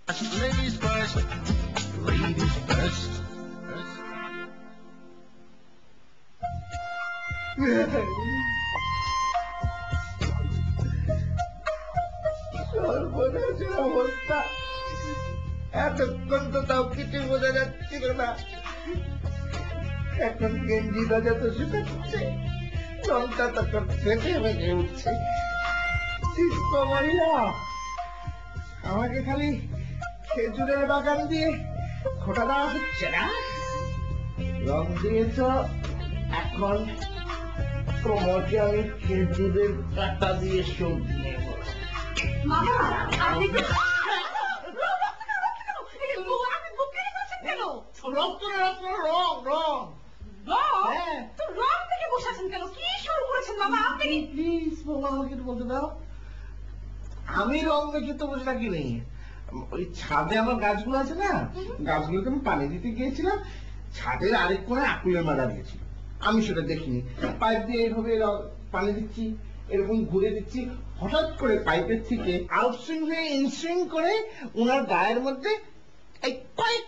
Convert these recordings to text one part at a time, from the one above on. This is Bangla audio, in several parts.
Ladies first. Ladies first. সর্বনাশের অবস্থা। এতক্ষণ তো তাও কিছু বোঝা যাচ্ছিল না, এখন গেঞ্জি বাজা তো শুকাচ্ছে, রংটা তখন ফেটে ফেটে উঠছে। মহিলা আমাকে খালি খেজুরের বাগান দিয়ে খোটা দেওয়া হচ্ছে না, রং দিয়েছ, এখন তোমাকে আমি খেজুরের কাটা দিয়ে শোধ নেব। আমি রং মেখে তো বসে থাকি নেই, ওই ছাদে আমার গাছগুলো আছে না, গাছগুলোকে আমি পানি দিতে গিয়েছিলাম, ছাদের আরেক কোণে আকুলের মারা দিয়েছিল, আমি সেটা দেখিনি, পাইপ দিয়ে এইভাবে পানি দিচ্ছি, এরকম ঘুরে দিচ্ছি, হঠাৎ করে পাইপের থেকে আউটসুইং হয়ে ইনসুইং করে ওনার গায়ের মধ্যে এই কয়েক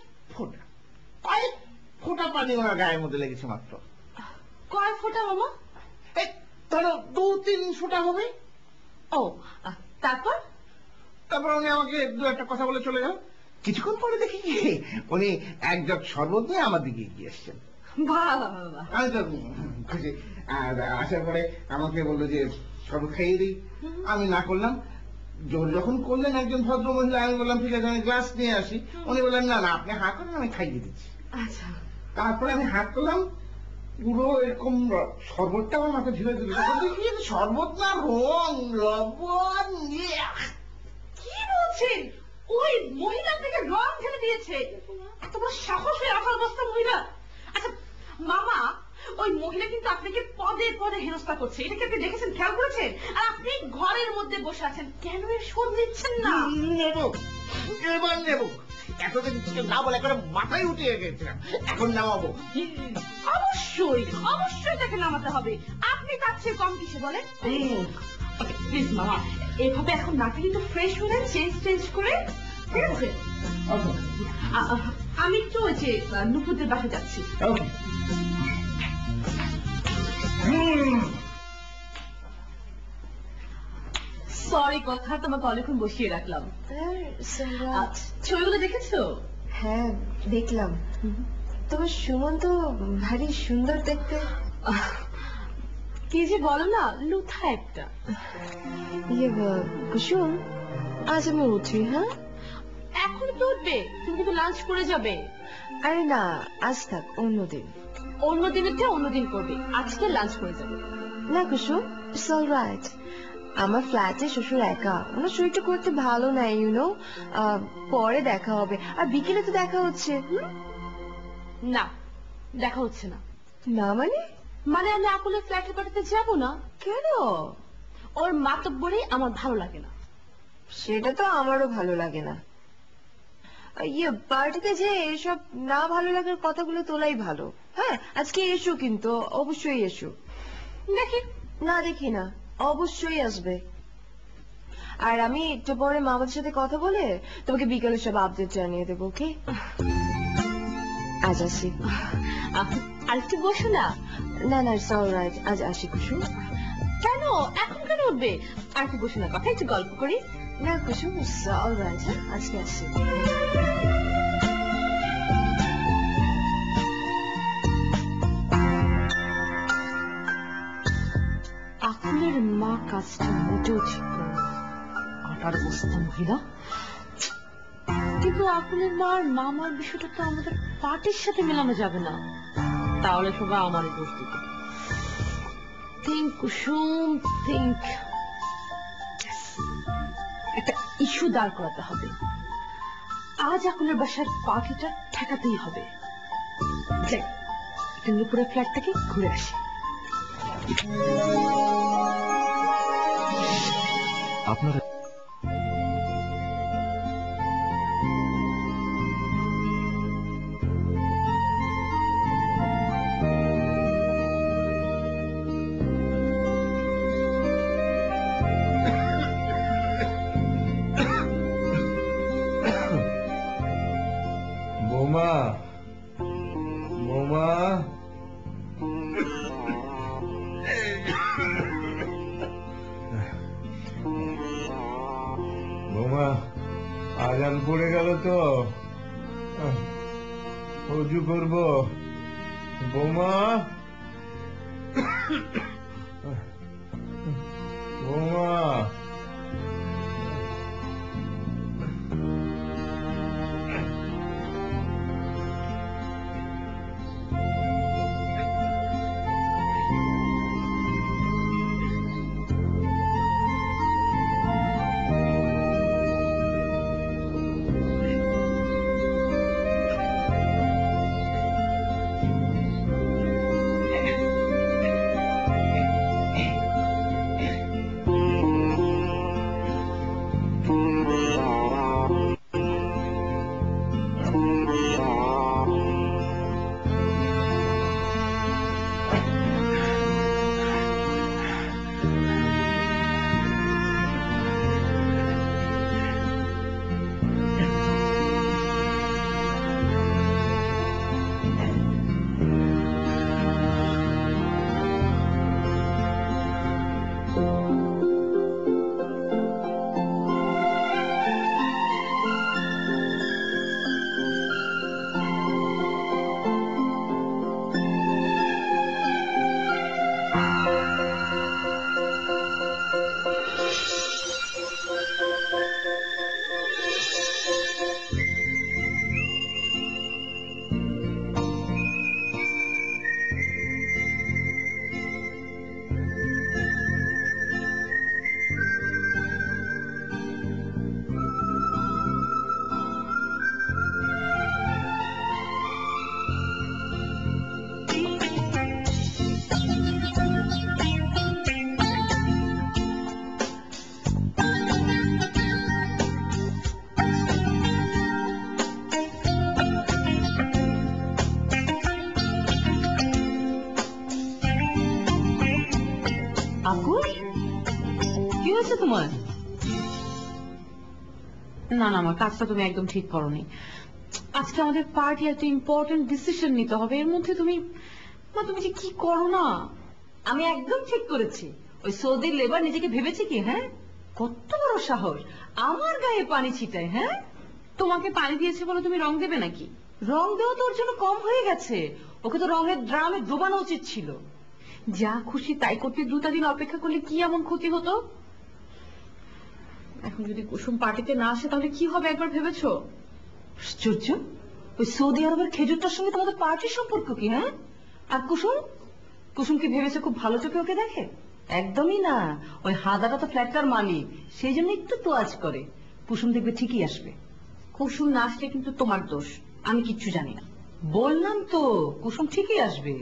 ফোঁটা পানি ওনার গায়ের মধ্যে লেগেছে মাত্র। কয় ফোঁটা মামা? এই ধরো 2-3 ফোঁটা হবে। ও তারপর উনি আমাকে দু একটা কথা বলে চলে গেল। কিছুক্ষণ পরে দেখি কি উনি এক জগ শরবত নিয়ে আমার দিকে এগিয়ে এসছেন। আমি তো খুশি। আসার পরে আমাকে বললো যে শরবত খাইয়ে দিই, আমি না করলাম। জোর যখন করলেন একজন ভদ্র মহিলা, আমি বললাম ঠিক আছে আমি গ্লাস নিয়ে আসি। উনি বললেন না না আপনি হাত করেন, আমি খাইয়ে দিচ্ছি। আচ্ছা, তারপরে আমি হাত করলাম, পুরো এরকম শরবতটা আমার মাথা ঝিলে দিল। শরবত না রং, লবণ। কি বলছেন? ওই মহিলা থেকে রং ঢেলে দিয়েছে? এত বড় সাহস হয়ে আসার অবস্থা মহিলা। আচ্ছা মামা, ওই মহিলা কিন্তু আপনাকে পদে পদে হেনস্থা করছে, এটা কি আপনি দেখেছেন, খেয়াল করেছেন? আর আপনি ঘরের মধ্যে বসে আছেন, কেন এর শোধ নিচ্ছেন না? নেব, এবার নেব। এতদিন না বলে করে মাথায় উঠিয়ে গেছিলাম, এখন নামাবো। অবশ্যই অবশ্যই তাকে নামাতে হবে। আপনি তার চেয়ে কম কিসে বলেন? প্লিজ মামা, এভাবে এখন নাকি কিন্তু ফ্রেশ হয়ে চেঞ্জ করে, ঠিক আছে? আমি একটু ওই যে নুপুরদের বাসে যাচ্ছি। সরি কথা, তোমাকে অনেকক্ষণ বসিয়ে রাখলাম। ছবিগুলো দেখেছো? হ্যাঁ দেখলাম, তোমার সুমন তো ভারী সুন্দর দেখতে। কি যে বলো না, লুথা একটা। কুসুম, আজ আমি উঠি। হ্যাঁ এখন তো উঠবে, তুমি কিন্তু লাঞ্চ করে যাবে। আরে না, আজ থাক, অন্যদিন। অন্যদিনের চেয়ে অন্যদিন করবে, আজকে লাঞ্চ করে যাবে। না কুসুম, ইটস অল রাইট। আমার ফ্ল্যাটে শ্বশুর একা, ওনার শরীরটা করতে ভালো নাই, ইউনো। পরে দেখা হবে, আর বিকেলে তো দেখা হচ্ছে। না, দেখা হচ্ছে না। না মানে? মানে আমি আকুলের ফ্ল্যাটের পাঠাতে যাবো না। কেন? ওর মাতব্বরি আমার ভালো লাগে না। সেটা তো আমারও ভালো লাগে না। পার্টিতে যে এসব না ভালো লাগার কথাগুলো তোলাই ভালো। হ্যাঁ আজকে এসো, কিন্তু অবশ্যই এসো। দেখি না দেখি না, অবশ্যই আসবে। আর আমি একটু পরে মামাদের সাথে কথা বলে তোমাকে বিকেলে সব আপডেট জানিয়ে দেবো। ওকে, আজ আসি। আর একটু বসো না। না না, ইটস অল রাইট, আজ আসি কুসুম। কেন এখন কেন উঠবে? আর একটু বসো না, কথা একটু গল্প করি। না কুসুম, ইটস অল রাইট, আজকে আসি। আকুলের মা কাজটা মোটেও ঠিক করে না, আটার বস্তা মহিলা। কিন্তু আকুলের মা আর মামার বিষয়টা তো আমাদের পার্টির সাথে মেলানো যাবে না, তাহলে সবাই আমারই দোষ দিবে। থিঙ্ক কুসুম, থিঙ্ক। একটা ইস্যু দাঁড় করাতে হবে। আজ আকুলের বাসার পার্টিটা ঠেকাতেই হবে। যাই, একটা নুপুরের ফ্ল্যাট থেকে ঘুরে আসি। আপনারা বৌমা, বৌমা, বৌমা, আজান পড়ে গেল তো, অজু করবো। বৌমা, বৌমা, আপু, কি হয়েছে তোমার? না না, আমার কাজটা তুমি একদম ঠিক করোনি। আজকে আমাদের পার্টি, একটা ইম্পর্টেন্ট ডিসিশন নিতে হবে, এর মধ্যে তুমি তুমি যে কি করো না। আমি একদম ঠিক করেছি। ওই সৌদির লেবার নিজেকে ভেবেছে কি? হ্যাঁ, কত বড় সাহস আমার গায়ে পানি ছিটায়। হ্যাঁ, তোমাকে পানি দিয়েছে বলে তুমি রং দেবে নাকি? রং দেওয়া তো ওর জন্য কম হয়ে গেছে, ওকে তো রঙের ড্রামে ডোবানো উচিত ছিল। যা খুশি তাই করতে 2টা দিন অপেক্ষা করলে কি এমন ক্ষতি হতো? এখন যদি কুসুম পার্টিতে না আসে তাহলে কি হবে একবার ভেবেছো? আশ্চর্য, ওই সৌদি আরবের খেজুরটার সঙ্গে তোমাদের পার্টির সম্পর্ক কি? হ্যাঁ, আর কুসুম, কুসুম কি ভেবেছে খুব ভালো চোখে ওকে দেখে? একদমই না। ওই হাদাটা তো ফ্ল্যাটটার মালিক, সেই জন্য একটু তোয়াজ করে। কুসুম দেখবে ঠিকই আসবে। কুসুম না আসলে কিন্তু তোমার দোষ, আমি কিচ্ছু জানি না। বললাম তো কুসুম ঠিকই আসবে।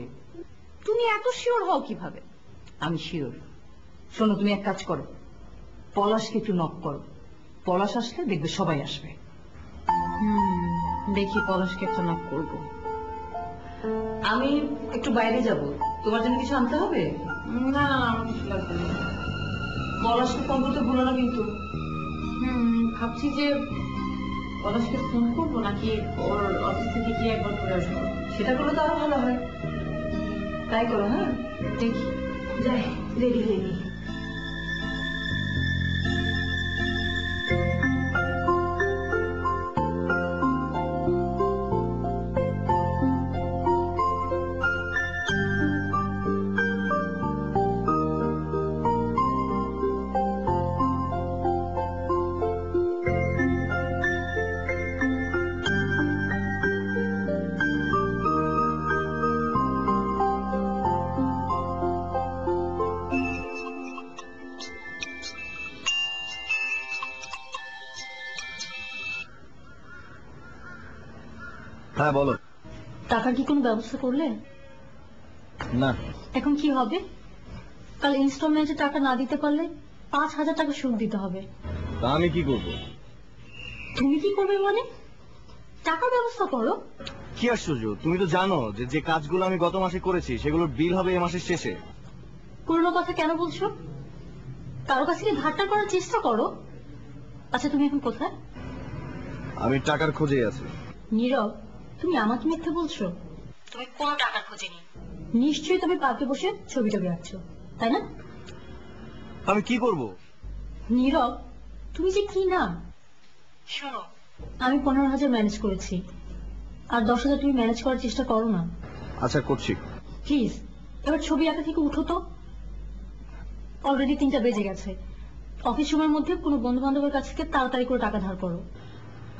তুমি এত শিওর হও কিভাবে? আমি শিওর। শোনো, তুমি এক কাজ করো, পলাশকে একটু নক করো। পলাশ আসলে দেখবে সবাই আসবে। দেখি পলাশকে একটা নক করবো। আমি একটু বাইরে যাব, তোমার জন্য কিছু আনতে হবে? না না, আমার কিছু লাগবে না। পলাশকে ফোন করতে ভুলো না কিন্তু। ভাবছি যে পলাশকে ফোন করবো নাকি ওর অফিস থেকে গিয়ে একবার ঘুরে আসবো। সেটা করলে তো আরো ভালো হয়। তাই করো। হ্যাঁ, দেখি, যাই, রেডি হয়ে নি। হ্যাঁ বলো। টাকার কি কোনো ব্যবস্থা করলে? না। এখন কি হবে? কাল ইনস্টলমেন্টে টাকা না দিতে পারলে 5,000 টাকা সুদ দিতে হবে। তা আমি কি করব? তুমি কি করবে মানে? টাকার ব্যবস্থা করো। কি আশ্চর্য, তুমি তো জানো যে যে কাজগুলো আমি গত মাসে করেছি সেগুলোর বিল হবে এই মাসের শেষে। পুরনো কথা কেন বলছো? কারো কাছ থেকে ধারটা করার চেষ্টা করো। আচ্ছা, তুমি এখন কোথায়? আমি টাকার খোঁজে আছি। নীরব, তুমি আমাকে মিথ্যে বলছো? তুমি কোনো টাকার খোঁজে নি, নিশ্চয়ই তুমি পার্কে বসে ছবি টবি আঁকছো, তাই না? আমি কি করব? নীরব, তুমি যে কি না। শোনো, আমি 15,000 ম্যানেজ করেছি, আর 10,000 তুমি ম্যানেজ করার চেষ্টা করো না। আচ্ছা, করছি। প্লিজ এবার ছবি আঁকা থেকে উঠো তো। অলরেডি 3টা বেজে গেছে। অফিস সময়ের মধ্যে কোনো বন্ধু বান্ধবের কাছ থেকে তাড়াতাড়ি করে টাকা ধার করো।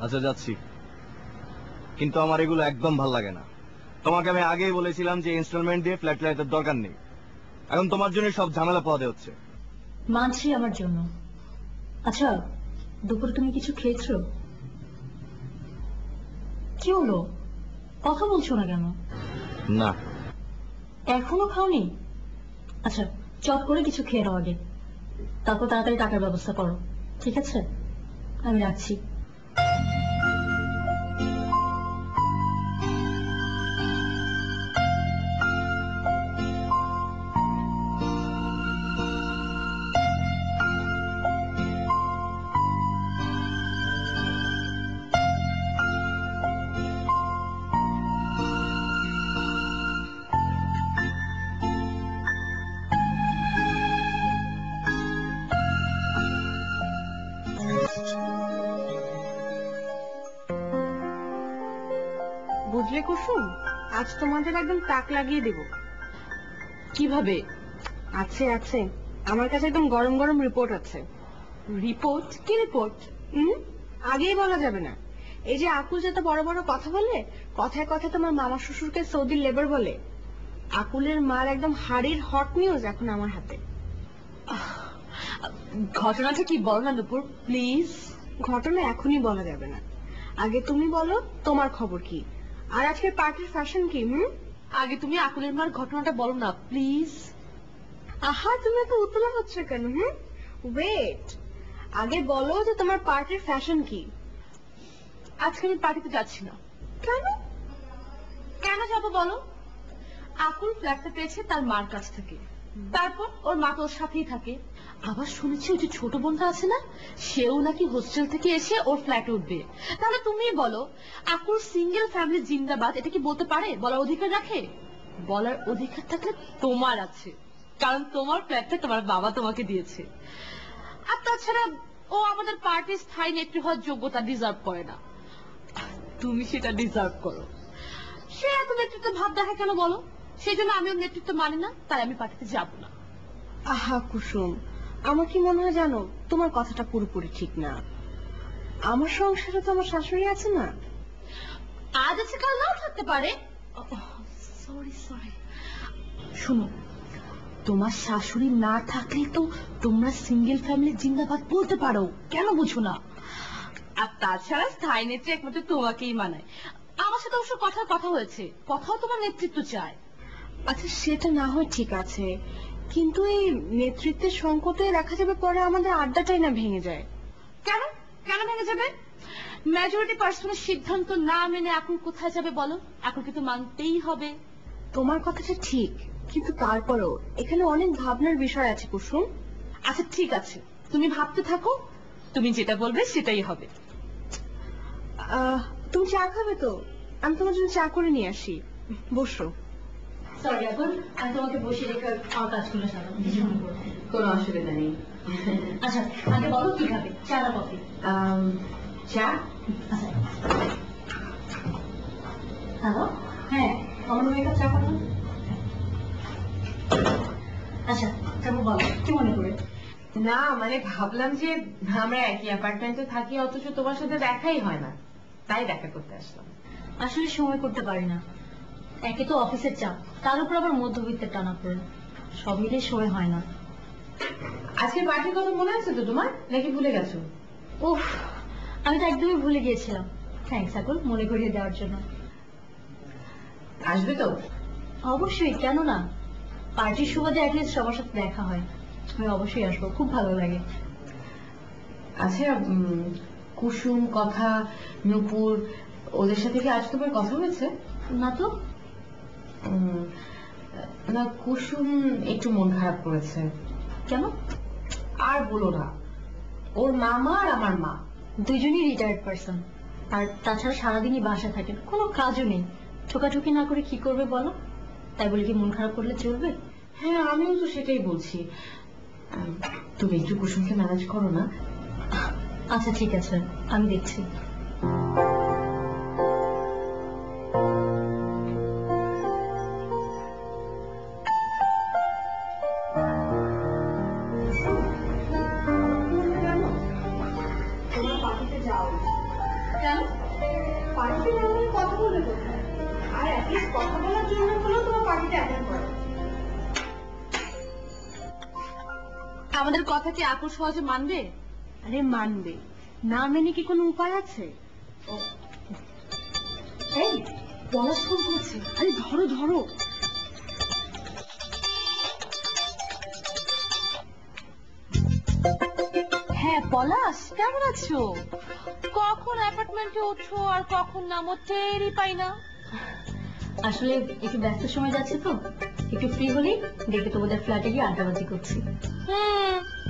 আচ্ছা, যাচ্ছি। কিন্তু আমার এগুলো একদম ভাল লাগে না। তোমাকে আমি আগেই বলেছিলাম যে ইনস্টলমেন্ট দিয়ে ফ্ল্যাট লাইটের দরকার নেই। এখন তোমার জন্য সব ঝামেলা পোহাতে হচ্ছে। মানছি আমার জন্য। আচ্ছা, দুপুরে তুমি কিছু খেয়েছো? কি হলো, কথা বলছো না কেন? না। এখনো খাওনি? আচ্ছা, চট করে কিছু খেয়ে নাও আগে, তারপর তাড়াতাড়ি টাকার ব্যবস্থা করো, ঠিক আছে? আমি রাখছি। বুঝলে কুসুম, আজ তোমাদের একদম তাক লাগিয়ে দেব। কিভাবে? আছে আছে, আমার কাছে একদম গরম গরম রিপোর্ট আছে। রিপোর্ট? কি রিপোর্ট? আগেই বলা যাবে না। এই যে আকুল যত বড় বড় কথা বলে, কথায় কথায় তোমার মামা শ্বশুরকে সৌদির লেবার বলে, আকুলের মার একদম হাড়ির হট নিউজ এখন আমার হাতে। ঘটনাটা কি বল না নুপুর, প্লিজ। ঘটনা এখনই বলা যাবে না, আগে তুমি বলো তোমার খবর কি, আর আজকের পার্টির ফ্যাশন কি? আগে তুমি আকুলের মার ঘটনাটা বলো না প্লিজ। আহা, তুমি তো উতলা হচ্ছে কেন? ওয়েট, আগে বলো যে তোমার পার্টির ফ্যাশন কি। আজকে আমি পার্টিতে যাচ্ছি না। কেন? কেন যাবো বলো? আকুল ফ্ল্যাটটা পেয়েছে তার মার কাছ থেকে, তারপর ওর মা তো ওর সাথেই থাকে। আবার শুনেছি ওই যে ছোট বোনটা আছে না, সেও নাকি হোস্টেল থেকে এসে ওর ফ্ল্যাটে উঠবে। তাহলে তুমি বলো, আকুল সিঙ্গেল ফ্যামিলি জিন্দাবাদ এটা কি বলতে পারে, বলার অধিকার রাখে? বলার অধিকার থাকলে তোমার আছে, কারণ তোমার ফ্ল্যাটটা তোমার বাবা তোমাকে দিয়েছে। আর তাছাড়া ও আমাদের পার্টির স্থায়ী নেত্রী হওয়ার যোগ্যতা ডিজার্ভ করে না, তুমি সেটা ডিজার্ভ করো। সে এত নেতৃত্ব ভাব দেখে কেন বলো? সেই জন্য আমি ওর নেতৃত্ব মানি না, তাই আমি পার্টিতে যাব না। আহা কুসুম, আমার কি মনে হয় জানো, তোমার কথাটা পুরোপুরি ঠিক না। আমার সংসারে তো আমার শাশুড়ি আছে না। আজ আছে কাল নাও থাকতে পারে। Sorry sorry. শুনো, তোমার শাশুড়ি না থাকলে তো তোমরা সিঙ্গেল ফ্যামিলি জিন্দাবাদ বলতে পারো, কেন বুঝো না? আর তাছাড়া স্থায়ী নেত্রী একমাত্র তোমাকেই মানায়। আমার সাথে অবশ্য কথা হয়েছে, কথাও তোমার নেতৃত্ব চায়। আচ্ছা, সেটা না হয় ঠিক আছে, কিন্তু এই নেতৃত্বের সংকটে দেখা যাবে পরে আমাদের আড্ডাটাই না ভেঙে যায়। কেন কেন ভেঙে যাবে? মেজরিটি পার্সনের সিদ্ধান্ত না মেনে এখন কোথায় যাবে বলো? এখন কিন্তু মানতেই হবে। তোমার কথাটা ঠিক, কিন্তু তারপরও এখানে অনেক ভাবনার বিষয় আছে কুসুম। আচ্ছা ঠিক আছে, তুমি ভাবতে থাকো, তুমি যেটা বলবে সেটাই হবে। তুমি চা খাবে তো? আমি তোমার জন্য চা করে নিয়ে আসি, বসো। সরি এখন আমি তোমাকে বসে রেখে আমার কাজগুলো সারাবো, কিছু মনে করো না। কোনো অসুবিধা নেই। আচ্ছা, আগে বলো কি খাবে, চা না কফি? চা? আচ্ছা, হ্যালো, হ্যাঁ আমার মেয়ে চা খাবো। আচ্ছা তারপর বলো কি মনে করে? না মানে ভাবলাম যে আমরা একই অ্যাপার্টমেন্টে থাকি, অথচ তোমার সাথে দেখাই হয় না, তাই দেখা করতে আসলাম। আসলে সময় করতে পারি না, একে তো অফিসের চাপ, তার উপর আবার মধ্যবিত্তের টানা পড়ে, সব মিলে সময় হয় না। আজকের পার্টির কথা মনে আছে তো তোমার, নাকি ভুলে গেছো? উফ, আমি তো একদমই ভুলে গিয়েছিলাম। থ্যাংকস আকুল মনে করিয়ে দেওয়ার জন্য। আসবে তো? অবশ্যই, কেন না, পার্টির সুবাদে অ্যাটলিস্ট সবার সাথে দেখা হয়। আমি অবশ্যই আসবো, খুব ভালো লাগে। আচ্ছা কুসুম, কথা, নূপুর, ওদের সাথে কি আজ তোমার কথা হয়েছে? না তো। না, কুসুম একটু মন খারাপ করেছে। কেন? আর বলো না, ওর মামা আর আমার মা দুজনই রিটায়ার্ড পার্সন, আর তাছাড়া সারাদিনই বাসায় থাকেন, কোনো কাজও নেই। ঠোকাঠুকি না করে কি করবে বলো? তাই বলে কি মন খারাপ করলে চলবে? হ্যাঁ, আমিও তো সেটাই বলছি। তুমি একটু কুসুমকে ম্যানেজ করো না। আচ্ছা ঠিক আছে, আমি দেখছি। তোমার পার্টিতে যাও। কেন? পার্টিতে যাওয়ার কথা বলবে কোথায়? আর অ্যাটলিস্ট কথা বলার জন্য হলেও তোমার পার্টিতে অ্যাটেন্ড করো। আমাদের কথা কি আপু সহজে মানবে? আরে মানবে না, মেনে কি কোনো উপায় আছে? এই পলাশ ফোন করেছে। আরে ধরো ধরো। হ্যাঁ পলাশ, কেমন আছো? কখন অ্যাপার্টমেন্টে ওঠো আর কখন নামো টেরই পাই না। আসলে একটু ব্যস্ত সময় যাচ্ছে তো, একটু ফ্রি হলেই দেখে তোমাদের ফ্ল্যাটে গিয়ে আড্ডাবাজি করছি।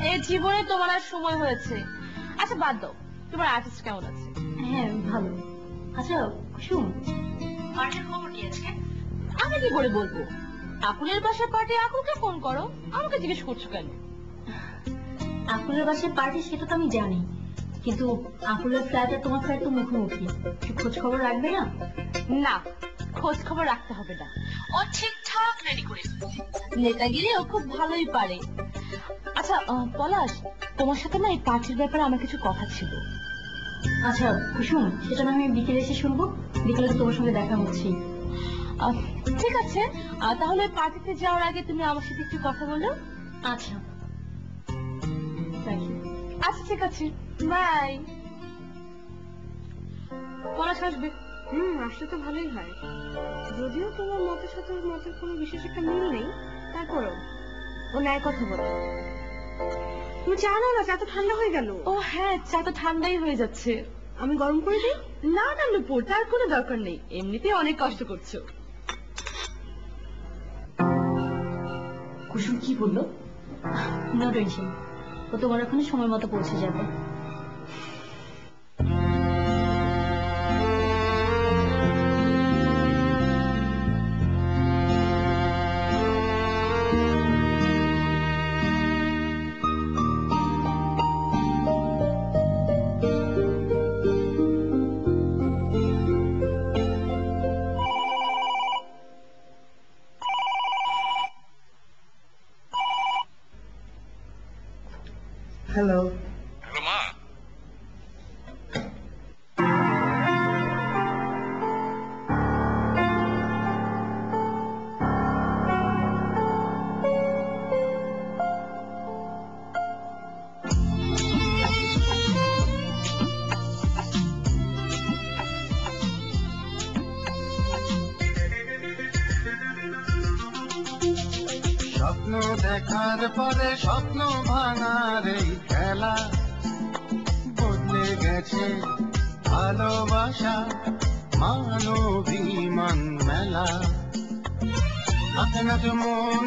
এই জীবনে তোমার আর সময় হয়েছে। আচ্ছা বাদ দাও, তোমার আর্টিস্ট কেমন আছে? হ্যাঁ ভালো। আচ্ছা কুসুম, পার্টির খবর কি আছে? আমি কি করে বলবো? আকুলের বাসার পার্টি আকুলকে ফোন করো, আমাকে জিজ্ঞেস করছো কেন? আকুলের বাসায় পার্টি সেটা তো আমি জানি, কিন্তু আকুলের ফ্ল্যাট আর তোমার ফ্ল্যাট তো মুখোমুখি, একটু খোঁজ খবর রাখবে না? না, খোঁজ খবর রাখতে হবে না, ও ঠিকঠাক রেডি করে নেতাগিরি ও খুব ভালোই পারে। আচ্ছা পলাশ, তোমার সাথে না এই পার্টির ব্যাপারে আমার কিছু কথা ছিল। আচ্ছা কুসুম, সেটা না আমি বিকেলে এসে শুনবো, বিকেলে তো তোমার সঙ্গে দেখা হচ্ছে। ঠিক আছে, তাহলে পার্টিতে যাওয়ার আগে তুমি আমার সাথে একটু কথা বলো। আচ্ছা আচ্ছা ঠিক আছে, বাই। পলাশ আসবে? আসলে তো ভালোই হয়, যদিও তোমার মতের সাথে ওর মতের কোনো বিশেষ একটা মিল নেই, তারপরেও ও ন্যায় কথা বলে। তুমি চা নাও না, চা তো ঠান্ডা হয়ে গেল। ও হ্যাঁ, চা তো ঠান্ডাই হয়ে যাচ্ছে। আমি গরম করে দিই? না না নুপুর, তার কোনো দরকার নেই, এমনিতেই অনেক কষ্ট করছো। কুসুম কি বললো? নো টেনশন, ও তোমার ওখানে সময় মতো পৌঁছে যাবে। হ্যালো। হ্যালো মা। স্বপ্ন দেখার পরে স্বপ্ন ভাঙার এই খেলা, বদলে গেছে ভালোবাসা মানবিমান মেলা। আপনার মন